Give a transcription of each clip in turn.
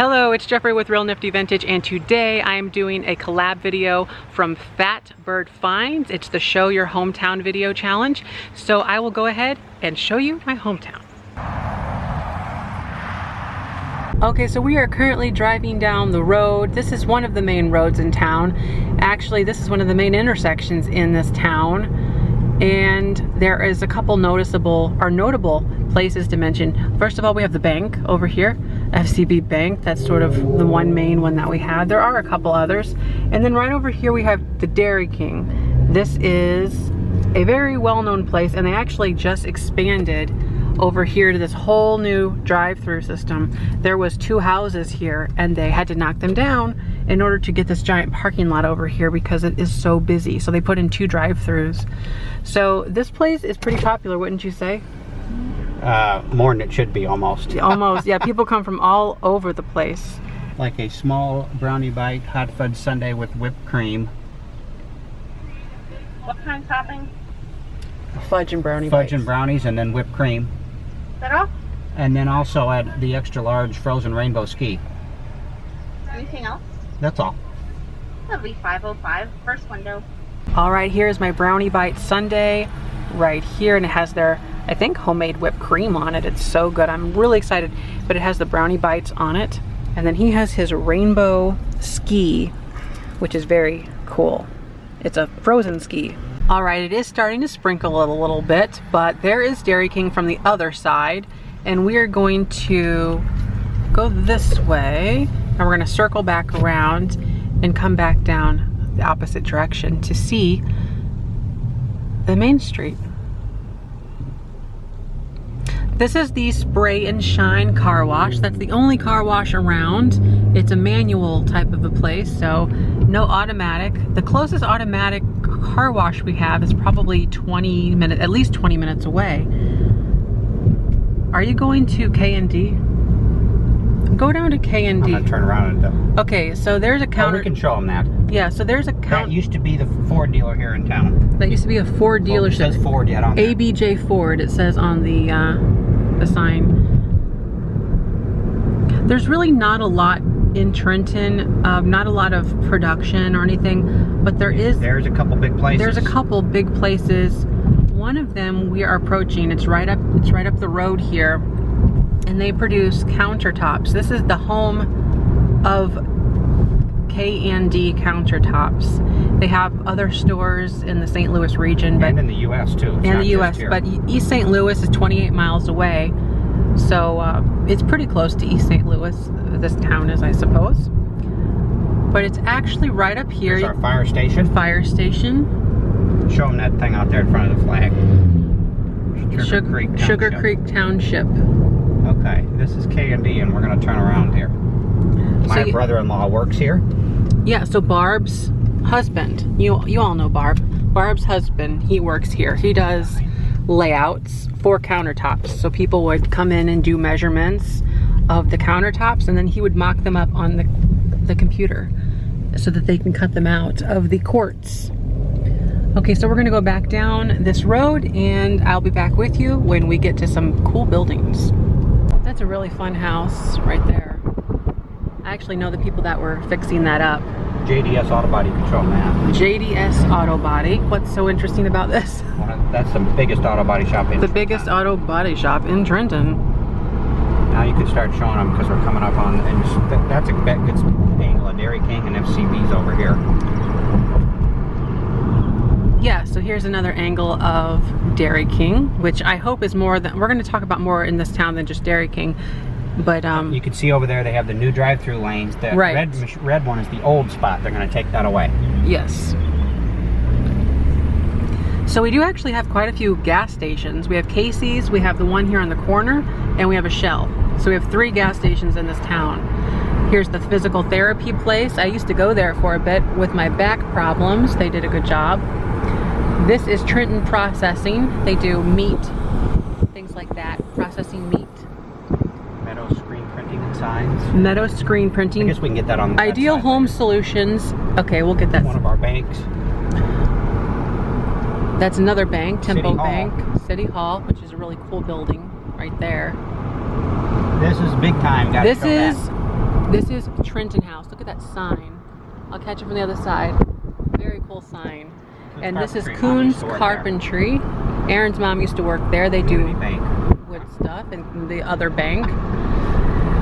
Hello, it's Jeffrey with Real Nifty Vintage, and today I am doing a collab video from Fat Bird Finds. It's the Show Your Hometown video challenge. So I will go ahead and show you my hometown. Okay, so we are currently driving down the road. This is one of the main roads in town. Actually, this is one of the main intersections in this town. And there is a couple notable places to mention. First of all, we have the bank over here, FCB Bank. That's sort of the one main one that we have. There are a couple others. And then right over here we have the Dairy King. This is a very well-known place, and they actually just expanded over here to this whole new drive-through system. There was 2 houses here and they had to knock them down in order to get this giant parking lot over here because it is so busy. So they put in 2 drive-throughs. So this place is pretty popular, wouldn't you say? More than it should be, almost. Almost, yeah. People come from all over the place. Like a small brownie bite, hot fudge sundae with whipped cream. What kind of topping? Fudge and brownie Fudge bites. and brownies, and then whipped cream. Is that all? And then also add the extra large frozen rainbow ski. Anything else? That's all. That'll be $5.05. First window. All right, here's my brownie bite sundae right here, and it has their, I think, homemade whipped cream on it. It's so good. I'm really excited, but it has the brownie bites on it. And then he has his rainbow ski, which is very cool. It's a frozen ski. All right, it is starting to sprinkle a little bit, but there is Dairy King from the other side, and we are going to go this way, and we're gonna circle back around and come back down the opposite direction to see the main street. This is the Spray and Shine car wash. That's the only car wash around. It's a manual type of a place, so no automatic. The closest automatic car wash we have is probably 20 minutes, at least 20 minutes away. Are you going to K&D? Go down to K&D. I'm gonna turn around and okay, so there's a counter. we can show them that. Yeah, so there's a counter. That used to be the Ford dealer here in town. That used to be a Ford dealership. Well, it says Ford yet on there. ABJ Ford, it says on the sign. There's really not a lot in Trenton, not a lot of production or anything, but There's a couple big places. There's a couple big places. One of them we are approaching. It's right up the road here, and they produce countertops. This is the home of K&D Countertops. They have other stores in the St. Louis region, but and in the U.S. too. in the U.S., but East St. Louis is 28 miles away, so it's pretty close to East St. Louis. This town is, I suppose, but it's actually right up here. Here's our fire station. Fire station. Show them that thing out there in front of the flag. Sugar Creek Township. Okay, this is K&D, and we're going to turn around here. My brother-in-law works here. Yeah, so Barb's husband, you all know Barb. Barb's husband, he works here. He does layouts for countertops. So people would come in and do measurements of the countertops, and then he would mock them up on the computer so that they can cut them out of the quartz. Okay, so we're gonna go back down this road, and I'll be back with you when we get to some cool buildings. That's a really fun house right there. I actually know the people that were fixing that up. JDS Auto Body, you can show them that. JDS Auto Body. What's so interesting about this? That's the biggest auto body shop in Trenton. The biggest auto body shop in Trenton. Now you can start showing them because we're coming up on, and that's a good angle of Dairy King and FCB's over here. Yeah, so here's another angle of Dairy King, which I hope is more than, we're going to talk about more in this town than just Dairy King. But you can see over there they have the new drive-through lanes. The right. red one is the old spot. They're going to take that away. Yes. So we do actually have quite a few gas stations. We have Casey's, we have the one here on the corner, and we have a Shell. So we have 3 gas stations in this town. Here's the physical therapy place. I used to go there for a bit with my back problems. They did a good job. This is Trenton Processing. They do meat, things like that, processing meat. Meadow screen printing and signs. Meadow screen printing. I guess we can get that on the Ideal Home Solutions. Okay, we'll get that. One of our banks. That's another bank, Tempo City Hall. Bank, City Hall, which is a really cool building right there. This is big time. This is This is Trenton House. Look at that sign. I'll catch it from the other side. Very cool sign. And this is Coons Carpentry. Aaron's mom used to work there. They do wood stuff, and the other bank.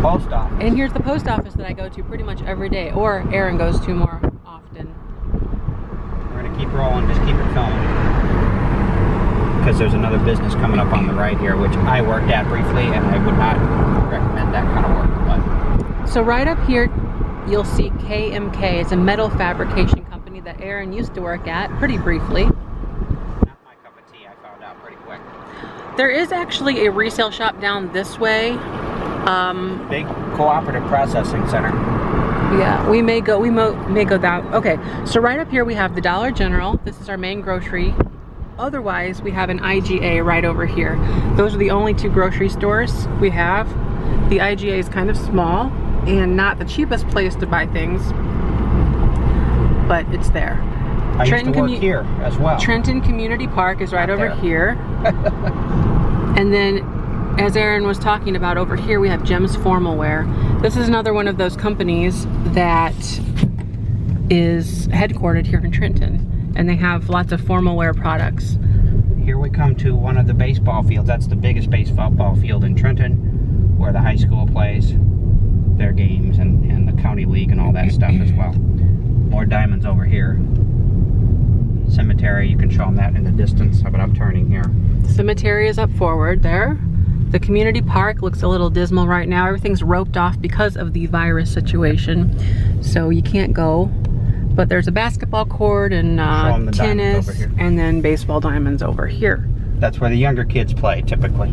Post office. And here's the post office that I go to pretty much every day, or Aaron goes to more often. We're gonna keep rolling, just keep it filming. Because there's another business coming up on the right here, which I worked at briefly, and I would not recommend that kind of work. But so right up here, you'll see KMK. It's a metal fabrication company that Aaron used to work at pretty briefly. not my cup of tea, I found out pretty quick. There is actually a resale shop down this way. Big cooperative processing center. Yeah, we may go down. Okay, so right up here we have the Dollar General. This is our main grocery. Otherwise, we have an IGA right over here. Those are the only two grocery stores we have. The IGA is kind of small and not the cheapest place to buy things, but it's there. I used to work here as well. Trenton Community Park is right over here. And then, as Aaron was talking about, over here we have Jim's Formal Wear. This is another one of those companies that is headquartered here in Trenton, and they have lots of formal wear products. Here we come to one of the baseball fields. That's the biggest baseball field in Trenton, where the high school plays their games, and the county league and all that stuff as well. More diamonds over here. Cemetery, you can show them that in the distance, but I'm turning here. The cemetery is up forward there. The community park looks a little dismal right now. Everything's roped off because of the virus situation, so you can't go. But there's a basketball court and tennis, and then baseball diamonds over here. That's where the younger kids play, typically.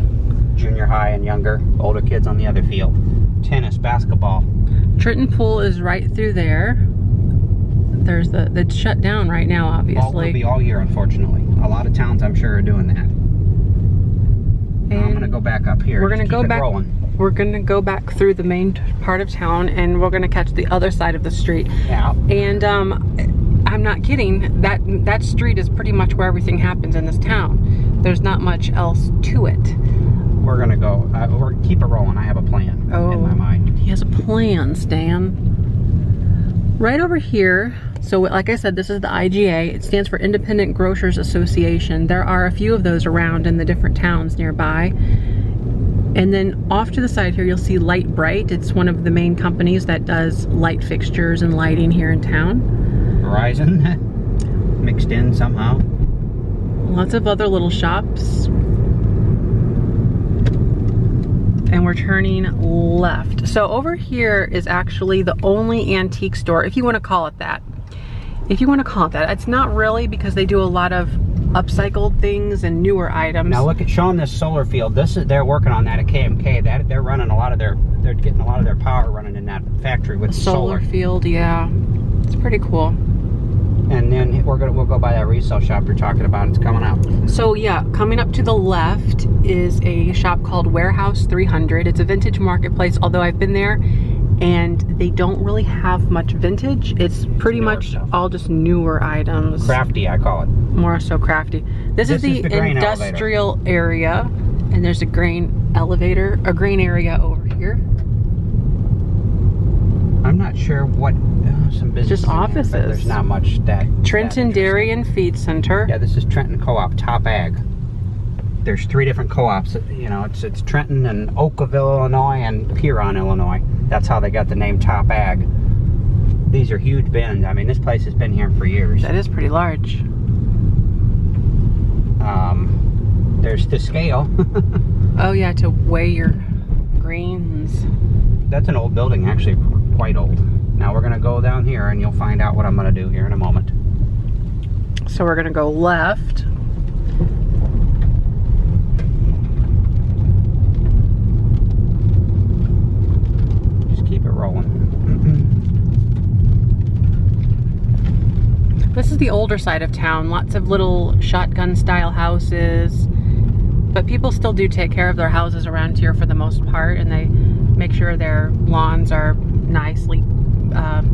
Junior high and younger, older kids on the other field. Tennis, basketball. Trenton Pool is right through there. There's it's shut down right now, obviously. Will be all year, unfortunately. A lot of towns, I'm sure, are doing that. I'm gonna go back up here. We're gonna go back. We're gonna go back through the main part of town, and we're gonna catch the other side of the street. Yeah. And I'm not kidding. That street is pretty much where everything happens in this town. There's not much else to it. We're gonna go. We're keep it rolling. I have a plan in my mind. He has a plan, Stan. Right over here. So like I said, this is the IGA. It stands for Independent Grocers Association. There are a few of those around in the different towns nearby. And then off to the side here, you'll see Light Bright. It's one of the main companies that does light fixtures and lighting here in town. Verizon mixed in somehow. Lots of other little shops. And we're turning left. So over here is actually the only antique store, if you want to call it that. If you want to call it that. It's not really, because they do a lot of upcycled things and newer items. Now look at, show them this solar field. They're working on that at KMK. They're running they're getting a lot of their power running in that factory with solar field. Yeah, it's pretty cool. And then we'll go by that resale shop you're talking about. It's coming up. So yeah, coming up to the left is a shop called Warehouse 300. It's a vintage marketplace, although I've been there and they don't really have much vintage. It's pretty much all just newer items. Crafty, I call it. More so crafty. This is the industrial area, and there's a grain area over here. I'm not sure what some business. Just offices. Here, there's not much that. Trenton Dairy and Feed Center. Yeah, this is Trenton Co-op Top Ag. There's 3 different co-ops. You know, it's Trenton and Oakville, Illinois, and Huron, Illinois. That's how they got the name Top Ag. These are huge bins. I mean, this place has been here for years. That is pretty large. There's the scale. Oh yeah, to weigh your grains. That's an old building, actually, quite old. Now we're gonna go down here and you'll find out what I'm gonna do here in a moment. So we're gonna go left. Just keep it rolling. This is the older side of town. Lots of little shotgun style houses. But people still do take care of their houses around here for the most part, and they make sure their lawns are nicely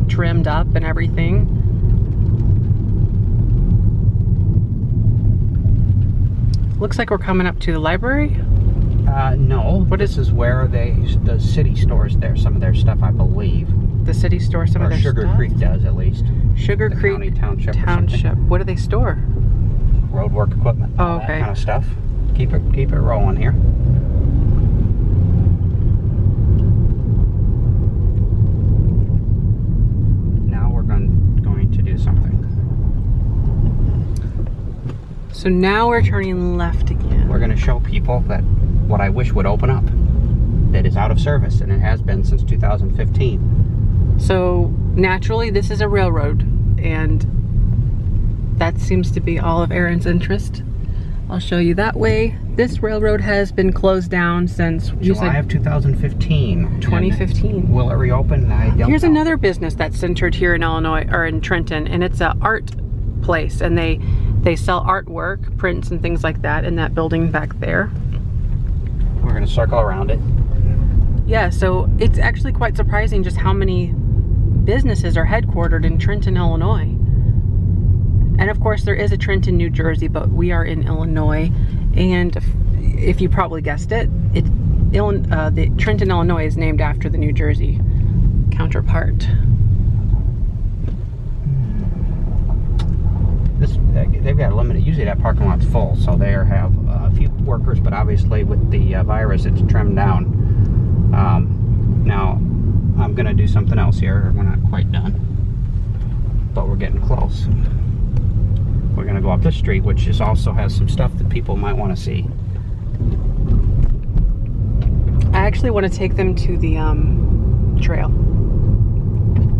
trimmed up and everything. Looks like we're coming up to the library. No. This is where the city stores some of their stuff, I believe. The city stores some of their Sugar stuff? Creek does, at least. Sugar The Creek county township. What do they store? Road work equipment. Oh, all okay. That kind of stuff. Keep it rolling here. Now we're going to do something. So now we're turning left again. We're going to show people that what I wish would open up, that is out of service, and it has been since 2015. So naturally, this is a railroad, and that seems to be all of Aaron's interest. I'll show you that way. This railroad has been closed down since July of 2015. 2015. Will it reopen? I don't Here's know. another business that's centered here in Illinois, or in Trenton, and it's an art place, and they sell artwork, prints, and things like that in that building back there. We're going to circle around it. Yeah, so it's actually quite surprising just how many businesses are headquartered in Trenton, Illinois. And of course there is a Trenton, New Jersey, but we are in Illinois. And if you probably guessed it, the Trenton, Illinois is named after the New Jersey counterpart. They've got a limited, usually that parking lot's full, so they have a few workers, but obviously with the virus it's trimmed down. Now I'm going to do something else here. We're not quite done, but we're getting close. We're going to go up this street, which also has some stuff that people might want to see. I actually want to take them to the trail.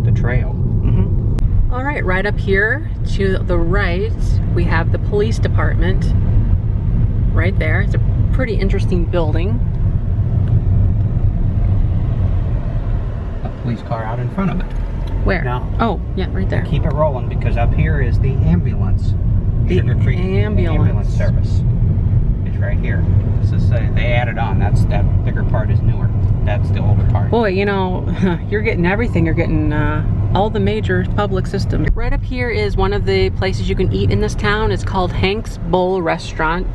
The trail. Mm-hmm. All right up here to the right, we have the police department right there. It's a pretty interesting building. A police car out in front of it. Where? Now, oh, yeah, right there. Keep it rolling, because up here is the ambulance. The Sugar Creek ambulance service. It's right here. This is they added on. That bigger part is newer. That's the older part. Boy, you know, you're getting everything. You're getting all the major public systems. Right up here is one of the places you can eat in this town. It's called Hank's Bowl Restaurant.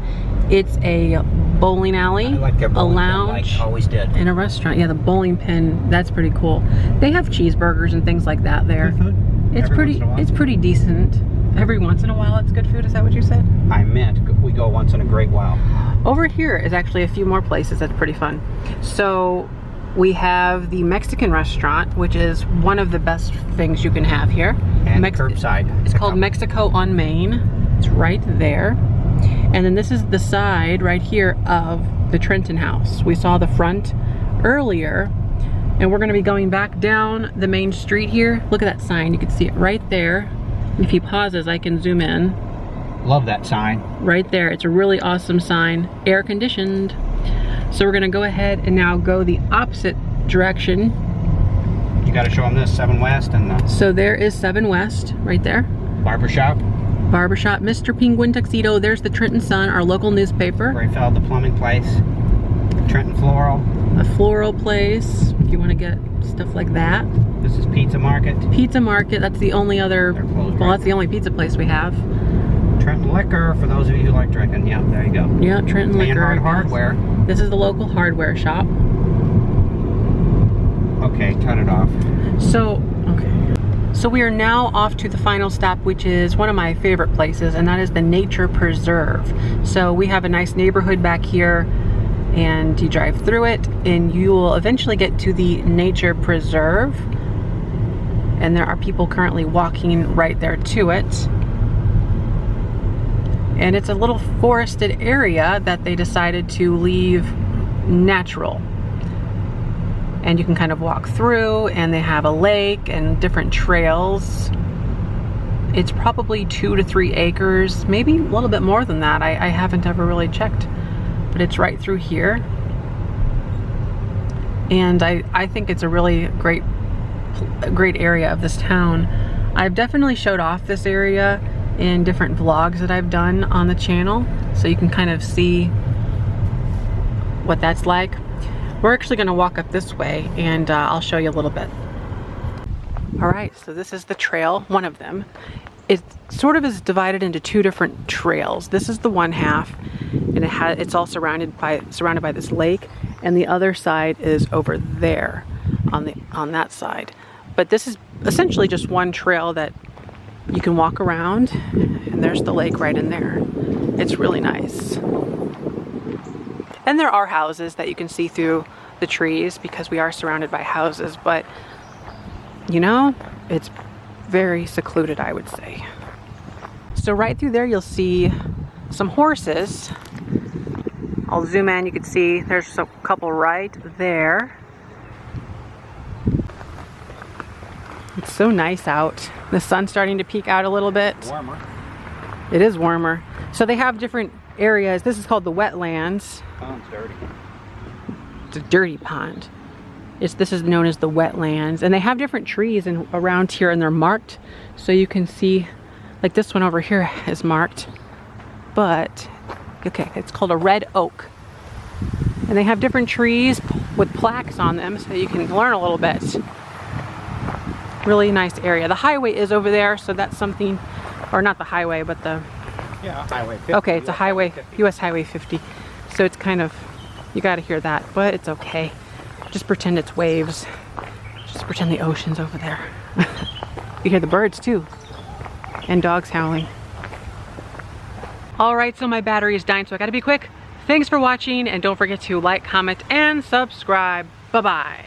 It's a bowling alley, I like their bowling a lounge, pin, like always did. and a restaurant. Yeah, the bowling pin. That's pretty cool. They have cheeseburgers and things like that there. Good food? It's pretty decent. Every once in a while, it's good food. Is that what you said? I meant we go once in a great while. Over here is actually a few more places that's pretty fun. So we have the Mexican restaurant, which is one of the best things you can have here. And curbside. It's called Mexico on Main. It's right there. And then this is the side right here of the Trenton house. We saw the front earlier, and we're going to be going back down the main street here. Look at that sign. You can see it right there. If he pauses, I can zoom in. Love that sign. Right there. It's a really awesome sign. Air conditioned. So we're going to go ahead and now go the opposite direction. You got to show them this, 7 West and the So there is 7 West right there. barbershop. Barbershop. Mr. Penguin Tuxedo. There's the Trenton Sun, our local newspaper. Rayfeld, the plumbing place. Trenton Floral. A floral place, if you want to get stuff like that. This is Pizza Market. Pizza Market, that's the only other, They're closed well, right that's the only pizza place we have. Trenton Liquor, for those of you who like drinking. Yeah, there you go. Yeah, Trenton Liquor. And Hardware. This is the local hardware shop. Okay, cut it off. So we are now off to the final stop, which is one of my favorite places, and that is the Nature Preserve. So we have a nice neighborhood back here, and you drive through it, and you will eventually get to the Nature Preserve. And there are people currently walking right there to it. And it's a little forested area that they decided to leave natural. And you can kind of walk through, and they have a lake and different trails. It's probably 2 to 3 acres, maybe a little bit more than that. I haven't ever really checked, but it's right through here. And I think it's a really great area of this town. I've definitely showed off this area in different vlogs that I've done on the channel, so you can kind of see what that's like. We're actually going to walk up this way, and I'll show you a little bit. All right, so this is the trail, one of them, it sort of is divided into two different trails. This is the one half, and it's all surrounded by this lake, and the other side is over there on that side. But this is essentially just one trail that you can walk around, and there's the lake right in there. It's really nice. And there are houses that you can see through the trees because we are surrounded by houses, but you know, it's very secluded, I would say. So right through there you'll see some horses. I'll zoom in, you can see there's a couple right there. It's so nice out. The sun's starting to peek out a little bit. Warmer. It is warmer. So they have different areas. This is called the Wetlands. Pond's dirty. It's a dirty pond. This is known as the Wetlands, and they have different trees around here, and they're marked so you can see, like this one over here is marked, but okay, it's called a red oak, and they have different trees with plaques on them so you can learn a little bit. Really nice area. The highway is over there, so that's something, or not the highway, but the Highway 50. okay, it's a highway, US Highway 50, so it's kind of, you got to hear that, but it's okay. Just pretend it's waves. Just pretend the ocean's over there. You hear the birds too, and dogs howling. All right, so my battery is dying, so I gotta be quick. Thanks for watching, and don't forget to like, comment, and subscribe. Bye-bye.